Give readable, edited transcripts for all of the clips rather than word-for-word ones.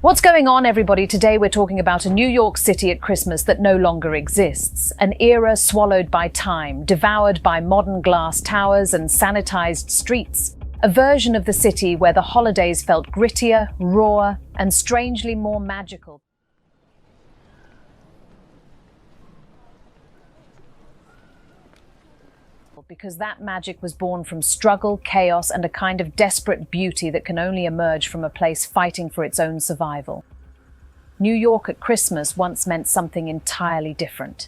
What's going on, everybody? Today we're talking about a New York City at Christmas that no longer exists. An era swallowed by time, devoured by modern glass towers and sanitized streets. A version of the city where the holidays felt grittier, rawer, and strangely more magical. Because that magic was born from struggle, chaos, and a kind of desperate beauty that can only emerge from a place fighting for its own survival. New York at Christmas once meant something entirely different.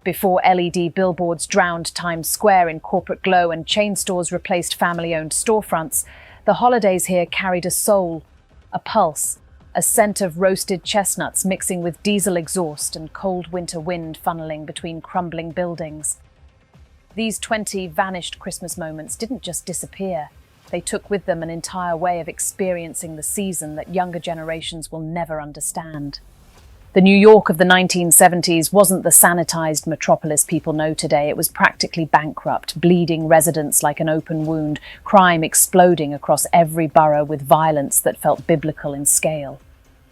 Before LED billboards drowned Times Square in corporate glow and chain stores replaced family-owned storefronts, the holidays here carried a soul, a pulse, a scent of roasted chestnuts mixing with diesel exhaust and cold winter wind funneling between crumbling buildings. These 20 vanished Christmas moments didn't just disappear. They took with them an entire way of experiencing the season that younger generations will never understand. The New York of the 1970s wasn't the sanitized metropolis people know today. It was practically bankrupt, bleeding residents like an open wound, crime exploding across every borough with violence that felt biblical in scale.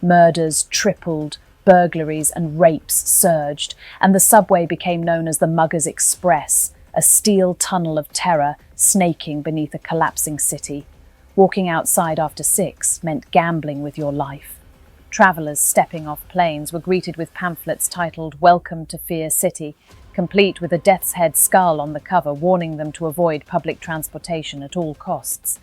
Murders tripled, burglaries and rapes surged, and the subway became known as the Muggers Express, a steel tunnel of terror snaking beneath a collapsing city. Walking outside after 6 meant gambling with your life. Travelers stepping off planes were greeted with pamphlets titled "Welcome to Fear City," complete with a death's head skull on the cover warning them to avoid public transportation at all costs.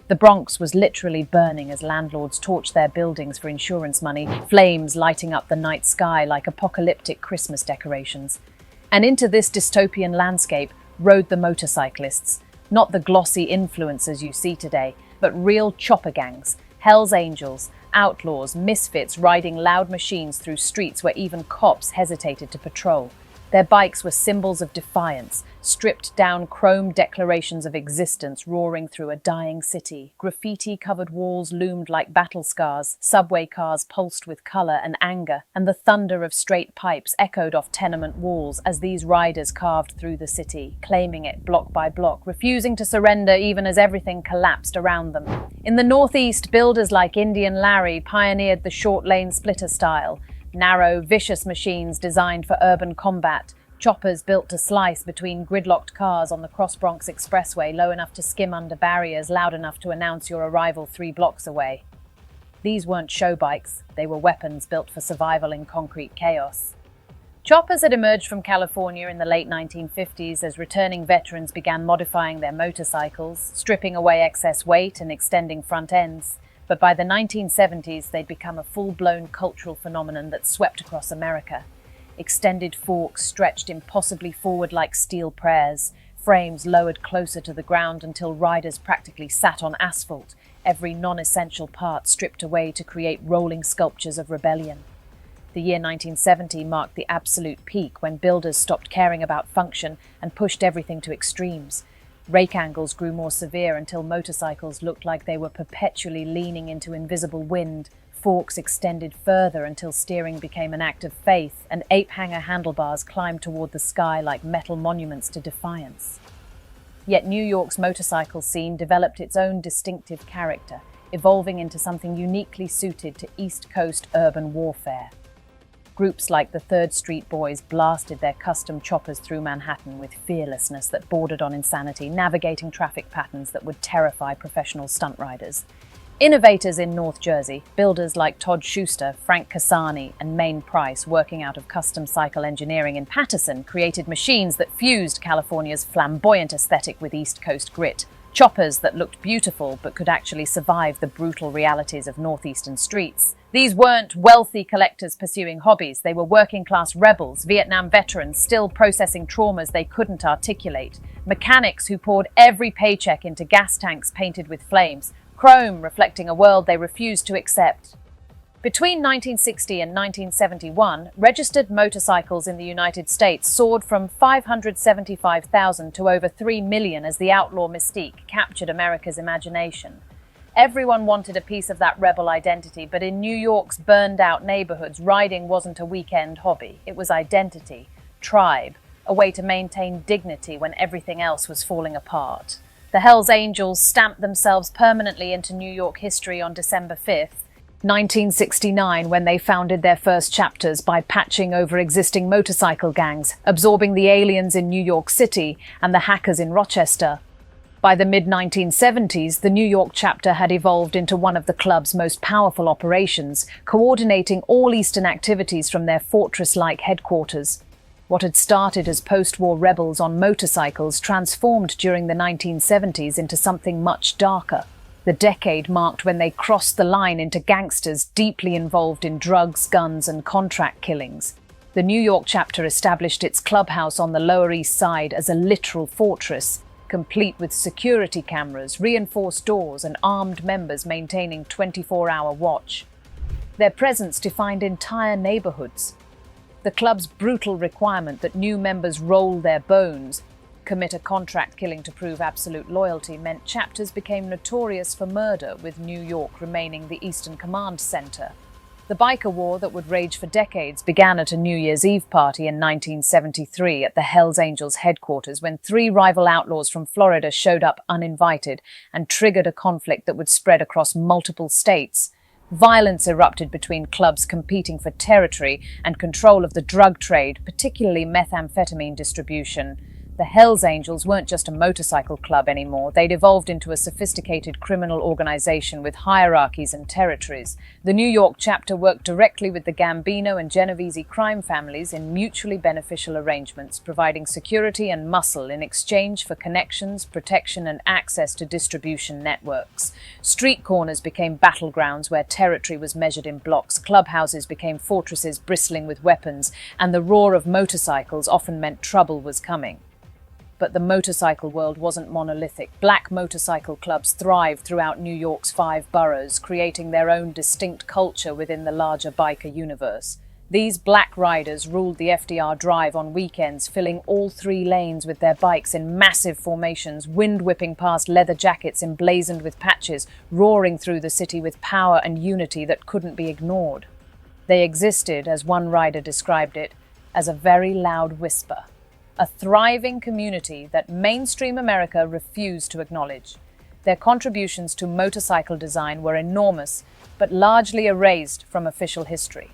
The Bronx was literally burning as landlords torched their buildings for insurance money, flames lighting up the night sky like apocalyptic Christmas decorations. And into this dystopian landscape rode the motorcyclists, not the glossy influencers you see today, but real chopper gangs, Hell's Angels, outlaws, misfits riding loud machines through streets where even cops hesitated to patrol. Their bikes were symbols of defiance, stripped-down chrome declarations of existence roaring through a dying city. Graffiti-covered walls loomed like battle scars, subway cars pulsed with color and anger, and the thunder of straight pipes echoed off tenement walls as these riders carved through the city, claiming it block by block, refusing to surrender even as everything collapsed around them. In the Northeast, builders like Indian Larry pioneered the short-lane splitter style, narrow, vicious machines designed for urban combat, choppers built to slice between gridlocked cars on the Bronx Expressway, low enough to skim under barriers, loud enough to announce your arrival 3 blocks away. These weren't show bikes, they were weapons built for survival in concrete chaos. Choppers had emerged from California in the late 1950s as returning veterans began modifying their motorcycles, stripping away excess weight and extending front ends. But by the 1970s, they'd become a full-blown cultural phenomenon that swept across America. Extended forks stretched impossibly forward like steel prayers, frames lowered closer to the ground until riders practically sat on asphalt, every non-essential part stripped away to create rolling sculptures of rebellion. The year 1970 marked the absolute peak when builders stopped caring about function and pushed everything to extremes. Rake angles grew more severe until motorcycles looked like they were perpetually leaning into invisible wind. Forks extended further until steering became an act of faith, and ape-hanger handlebars climbed toward the sky like metal monuments to defiance. Yet New York's motorcycle scene developed its own distinctive character, evolving into something uniquely suited to East Coast urban warfare. Groups like the 3rd Street Boys blasted their custom choppers through Manhattan with fearlessness that bordered on insanity, navigating traffic patterns that would terrify professional stunt riders. Innovators in North Jersey, builders like Todd Schuster, Frank Cassani, and Maine Price, working out of custom cycle engineering in Paterson, created machines that fused California's flamboyant aesthetic with East Coast grit. Choppers that looked beautiful but could actually survive the brutal realities of northeastern streets. These weren't wealthy collectors pursuing hobbies. They were working-class rebels, Vietnam veterans still processing traumas they couldn't articulate, mechanics who poured every paycheck into gas tanks painted with flames, chrome reflecting a world they refused to accept. Between 1960 and 1971, registered motorcycles in the United States soared from 575,000 to over 3 million as the outlaw mystique captured America's imagination. Everyone wanted a piece of that rebel identity, but in New York's burned-out neighborhoods, riding wasn't a weekend hobby. It was identity, tribe, a way to maintain dignity when everything else was falling apart. The Hell's Angels stamped themselves permanently into New York history on December 5th, 1969, when they founded their first chapters by patching over existing motorcycle gangs, absorbing the aliens in New York City and the hackers in Rochester. By the mid-1970s, the New York chapter had evolved into one of the club's most powerful operations, coordinating all Eastern activities from their fortress-like headquarters. What had started as post-war rebels on motorcycles transformed during the 1970s into something much darker. The decade marked when they crossed the line into gangsters deeply involved in drugs, guns, and contract killings. The New York chapter established its clubhouse on the Lower East Side as a literal fortress, complete with security cameras, reinforced doors, and armed members maintaining 24-hour watch. Their presence defined entire neighborhoods. The club's brutal requirement that new members roll their bones, commit a contract killing to prove absolute loyalty, meant chapters became notorious for murder, with New York remaining the Eastern Command Center. The biker war that would rage for decades began at a New Year's Eve party in 1973 at the Hells Angels headquarters, when three rival outlaws from Florida showed up uninvited and triggered a conflict that would spread across multiple states. Violence erupted between clubs competing for territory and control of the drug trade, particularly methamphetamine distribution. The Hells Angels weren't just a motorcycle club anymore. They'd evolved into a sophisticated criminal organization with hierarchies and territories. The New York chapter worked directly with the Gambino and Genovese crime families in mutually beneficial arrangements, providing security and muscle in exchange for connections, protection, and access to distribution networks. Street corners became battlegrounds where territory was measured in blocks. Clubhouses became fortresses bristling with weapons, and the roar of motorcycles often meant trouble was coming. But the motorcycle world wasn't monolithic. Black motorcycle clubs thrived throughout New York's 5 boroughs, creating their own distinct culture within the larger biker universe. These black riders ruled the FDR Drive on weekends, filling all 3 lanes with their bikes in massive formations, wind-whipping past leather jackets emblazoned with patches, roaring through the city with power and unity that couldn't be ignored. They existed, as one rider described it, as a very loud whisper. A thriving community that mainstream America refused to acknowledge. Their contributions to motorcycle design were enormous, but largely erased from official history.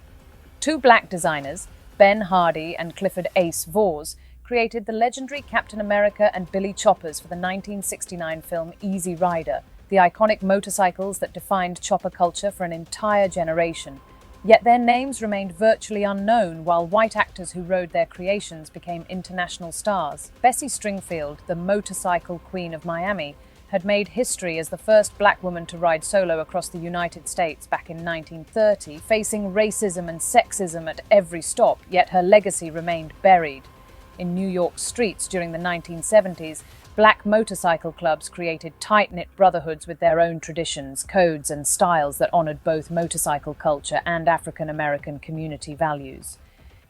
2 black designers, Ben Hardy and Clifford Ace Vors, created the legendary Captain America and Billy Choppers for the 1969 film Easy Rider, the iconic motorcycles that defined chopper culture for an entire generation. Yet their names remained virtually unknown, while white actors who rode their creations became international stars. Bessie Stringfield, the motorcycle queen of Miami, had made history as the first black woman to ride solo across the United States back in 1930, facing racism and sexism at every stop, yet her legacy remained buried. In New York streets during the 1970s, black motorcycle clubs created tight-knit brotherhoods with their own traditions, codes, and styles that honored both motorcycle culture and African-American community values.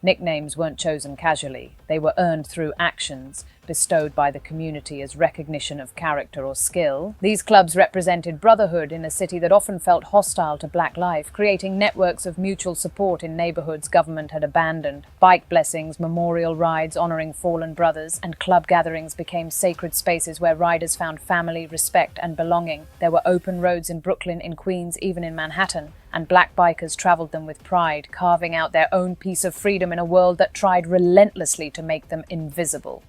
Nicknames weren't chosen casually. They were earned through actions, bestowed by the community as recognition of character or skill. These clubs represented brotherhood in a city that often felt hostile to black life, creating networks of mutual support in neighborhoods government had abandoned. Bike blessings, memorial rides honoring fallen brothers, and club gatherings became sacred spaces where riders found family, respect, and belonging. There were open roads in Brooklyn, in Queens, even in Manhattan, and black bikers traveled them with pride, carving out their own piece of freedom in a world that tried relentlessly to make them invisible.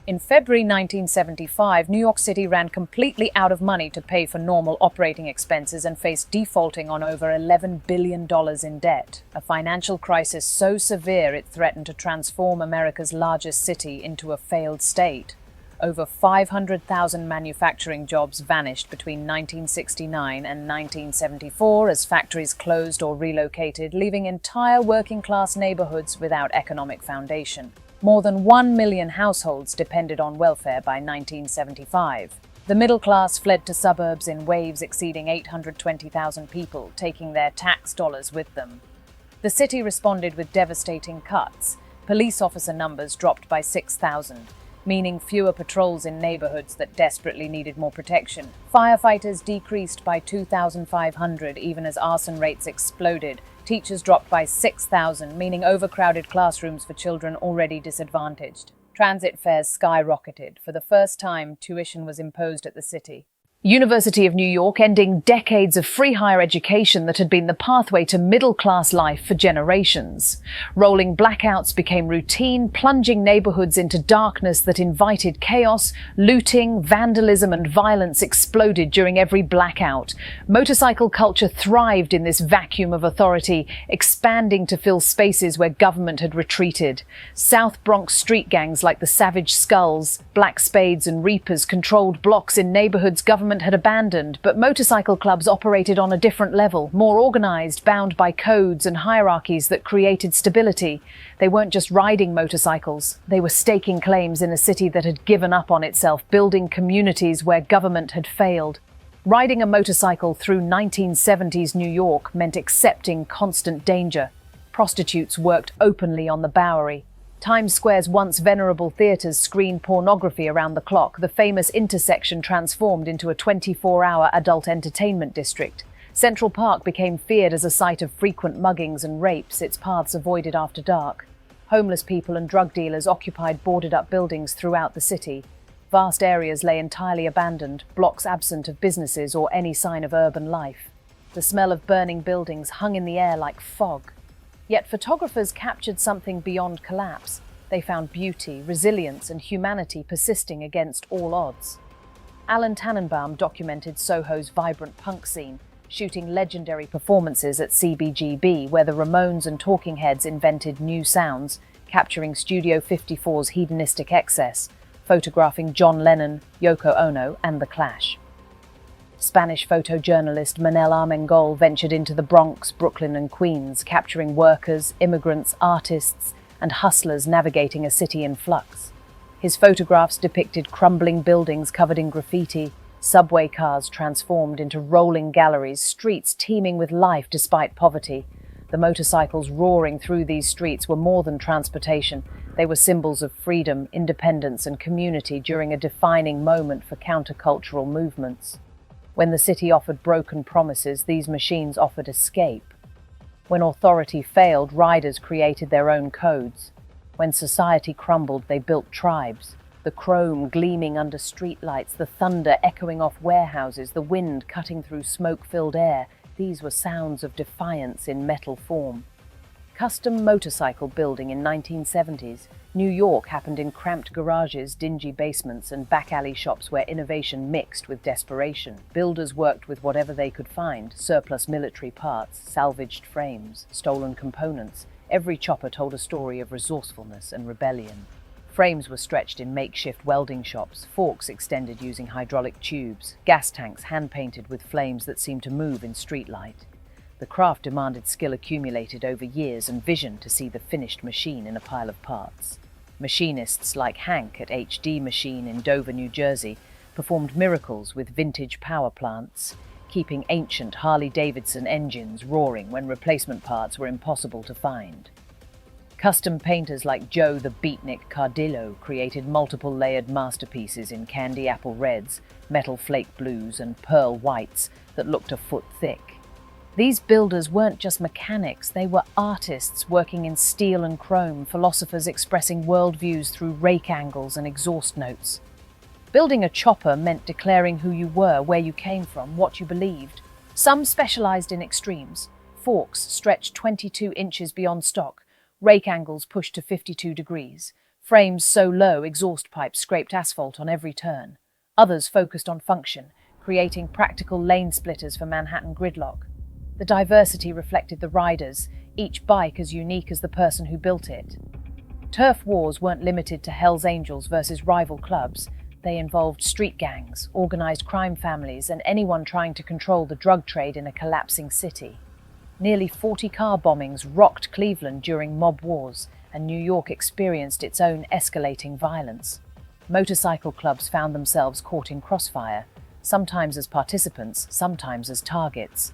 In February 1975, New York City ran completely out of money to pay for normal operating expenses and faced defaulting on over $11 billion in debt, a financial crisis so severe it threatened to transform America's largest city into a failed state. Over 500,000 manufacturing jobs vanished between 1969 and 1974 as factories closed or relocated, leaving entire working-class neighborhoods without economic foundation. More than 1 million households depended on welfare by 1975. The middle class fled to suburbs in waves exceeding 820,000 people, taking their tax dollars with them. The city responded with devastating cuts. Police officer numbers dropped by 6,000, meaning fewer patrols in neighborhoods that desperately needed more protection. Firefighters decreased by 2,500 even as arson rates exploded. Teachers dropped by 6,000, meaning overcrowded classrooms for children already disadvantaged. Transit fares skyrocketed. For the first time, tuition was imposed at the city. University of New York, ending decades of free higher education that had been the pathway to middle-class life for generations. Rolling blackouts became routine, plunging neighborhoods into darkness that invited chaos. Looting, vandalism, and violence exploded during every blackout. Motorcycle culture thrived in this vacuum of authority, expanding to fill spaces where government had retreated. South Bronx street gangs like the Savage Skulls, Black Spades, and Reapers controlled blocks in neighborhoods government had abandoned, but motorcycle clubs operated on a different level, more organized, bound by codes and hierarchies that created stability. They weren't just riding motorcycles, they were staking claims in a city that had given up on itself, building communities where government had failed. Riding a motorcycle through 1970s New York meant accepting constant danger. Prostitutes worked openly on the Bowery. Times Square's once venerable theaters screened pornography around the clock. The famous intersection transformed into a 24-hour adult entertainment district. Central Park became feared as a site of frequent muggings and rapes, its paths avoided after dark. Homeless people and drug dealers occupied boarded-up buildings throughout the city. Vast areas lay entirely abandoned, blocks absent of businesses or any sign of urban life. The smell of burning buildings hung in the air like fog. Yet photographers captured something beyond collapse. They found beauty, resilience, and humanity persisting against all odds. Alan Tannenbaum documented Soho's vibrant punk scene, shooting legendary performances at CBGB, where the Ramones and Talking Heads invented new sounds, capturing Studio 54's hedonistic excess, photographing John Lennon, Yoko Ono, and The Clash. Spanish photojournalist Manel Armengol ventured into the Bronx, Brooklyn, and Queens, capturing workers, immigrants, artists, and hustlers navigating a city in flux. His photographs depicted crumbling buildings covered in graffiti, subway cars transformed into rolling galleries, streets teeming with life despite poverty. The motorcycles roaring through these streets were more than transportation. They were symbols of freedom, independence, and community during a defining moment for countercultural movements. When the city offered broken promises, these machines offered escape. When authority failed, riders created their own codes. When society crumbled, they built tribes. The chrome gleaming under streetlights, the thunder echoing off warehouses, the wind cutting through smoke-filled air, these were sounds of defiance in metal form. Custom motorcycle building in 1970s. New York happened in cramped garages, dingy basements, and back-alley shops where innovation mixed with desperation. Builders worked with whatever they could find: surplus military parts, salvaged frames, stolen components. Every chopper told a story of resourcefulness and rebellion. Frames were stretched in makeshift welding shops, forks extended using hydraulic tubes, gas tanks hand-painted with flames that seemed to move in streetlight. The craft demanded skill accumulated over years and vision to see the finished machine in a pile of parts. Machinists like Hank at HD Machine in Dover, New Jersey, performed miracles with vintage power plants, keeping ancient Harley-Davidson engines roaring when replacement parts were impossible to find. Custom painters like Joe the Beatnik Cardillo created multiple layered masterpieces in candy apple reds, metal flake blues, and pearl whites that looked a foot thick. These builders weren't just mechanics, they were artists working in steel and chrome, philosophers expressing worldviews through rake angles and exhaust notes. Building a chopper meant declaring who you were, where you came from, what you believed. Some specialized in extremes. Forks stretched 22 inches beyond stock, rake angles pushed to 52 degrees, frames so low exhaust pipes scraped asphalt on every turn. Others focused on function, creating practical lane splitters for Manhattan gridlock. The diversity reflected the riders, each bike as unique as the person who built it. Turf wars weren't limited to Hell's Angels versus rival clubs. They involved street gangs, organized crime families, and anyone trying to control the drug trade in a collapsing city. Nearly 40 car bombings rocked Cleveland during mob wars, and New York experienced its own escalating violence. Motorcycle clubs found themselves caught in crossfire, sometimes as participants, sometimes as targets.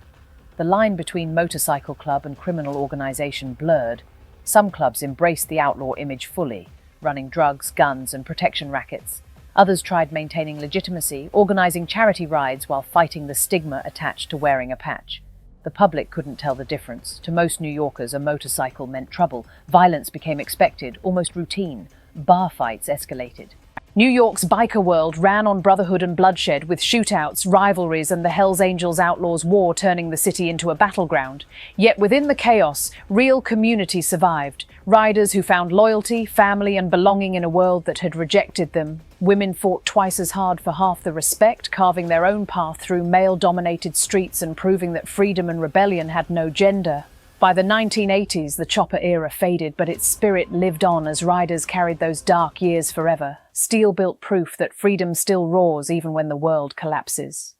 The line between motorcycle club and criminal organization blurred. Some clubs embraced the outlaw image fully, running drugs, guns, and protection rackets. Others tried maintaining legitimacy, organizing charity rides while fighting the stigma attached to wearing a patch. The public couldn't tell the difference. To most New Yorkers, a motorcycle meant trouble. Violence became expected, almost routine. Bar fights escalated. New York's biker world ran on brotherhood and bloodshed, with shootouts, rivalries, and the Hells Angels Outlaws war turning the city into a battleground. Yet within the chaos, real community survived. Riders who found loyalty, family, and belonging in a world that had rejected them. Women fought twice as hard for half the respect, carving their own path through male-dominated streets and proving that freedom and rebellion had no gender. By the 1980s, the chopper era faded, but its spirit lived on as riders carried those dark years forever. Steel built proof that freedom still roars even when the world collapses.